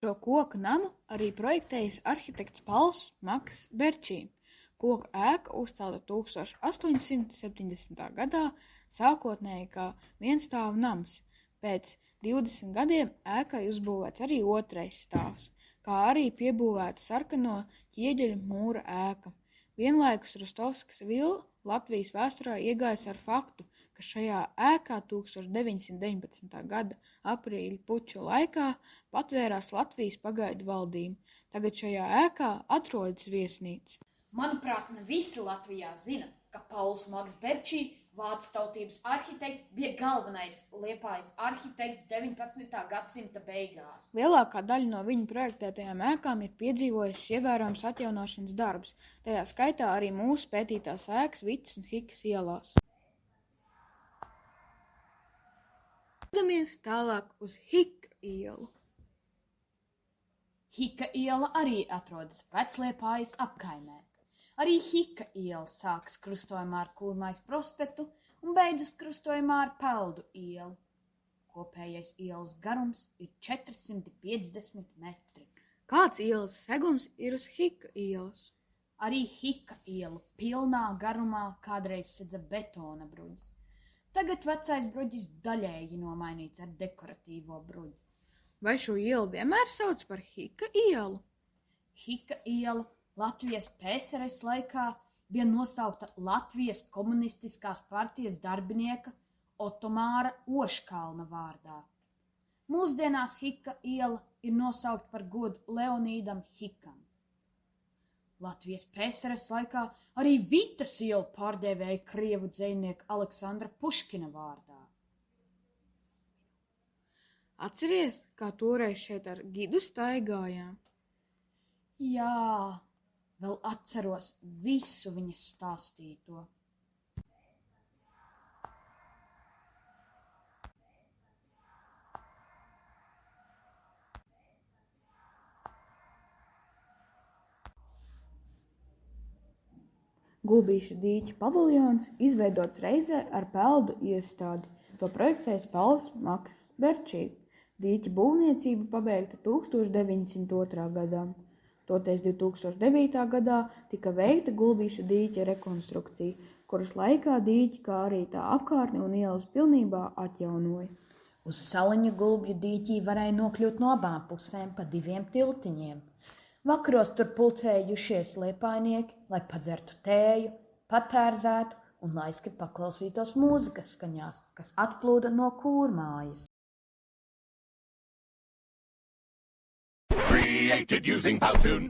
Šo koku namu arī projektējis arhitekts Pauls Maks Berčī. Koku ēka uzcelta 1870. gadā sākotnēji kā vienstāvu nams. Pēc 20 gadiem ēkai uzbūvēts arī otrais stāvs, kā arī piebūvēta sarkano ķieģeļu mūra ēka. Vienlaikus Rostovskas vila Latvijas vēsturē iegājis ar faktu, ka šajā ēkā 1919. gada aprīļa puču laikā patvērās Latvijas pagaidu valdība. Tagad šajā ēkā atrodas viesnīca. Manuprāt, ne visi Latvijā zina, ka Pauls Maks Berčī, vācu tautības arhitekts, bija galvenais Liepājas arhitekts 19. gadsimta beigās. Lielākā daļa no viņa projektētajām ēkām ir piedzīvojušas ievērojams atjaunošanas darbus, tajā skaitā arī mūsu pētītās ēkas Vitas un Hikas ielās. Dodamies tālāk uz Hika ielu. Hika iela arī atrodas Vecliepājas apkaimē. Arī Hika iela sākas krustojumā ar Kurmais prospektu un beidzas krustojumā ar Peldu ielu. Kopējais ielas garums ir 450 metri. Kāds ielas segums ir uz Hika ielas? Arī Hika ielu pilnā garumā kādreiz sedza betona bruģis. Tagad vecais bruģis daļēji nomainīts ar dekoratīvo bruģi. Vai šo ielu vienmēr sauc par Hika ielu? Hika iela Latvijas PSRS laikā bija nosaukta Latvijas komunistiskās partijas darbinieka Otomāra Oškalna vārdā. Mūsdienās Hika iela ir nosaukta par godu Leonīdam Hikam. Latvijas PSRS laikā arī Vitas ielu pārdēvēja krievu dzejnieka Aleksandra Puškina vārdā. Atceries, kā toreiz šeit ar gidu staigājām? Jā, vēl atceros visu viņas stāstīto. Gulbīša dīķa paviljons izveidots reizē ar peldu iestādi. To projektējis Pauls Maks Berčī. Dīķa būvniecība pabeigta 1902. gadā. Toties 2009. gadā tika veikta Gulbīša dīķa rekonstrukcija, kuras laikā dīķi, kā arī tā apkārtne un ielas pilnībā atjaunoja. Uz Saliņu Gulbju dīķī varēja nokļūt no abām pusēm pa 2 tiltiņiem. Vakaros tur pulcējušies liepainieki, lai padzertu tēju, patērzētu un laiski paklausītos mūzikas skaņās, kas atplūda no Kūrmājas. Created using Powtoon.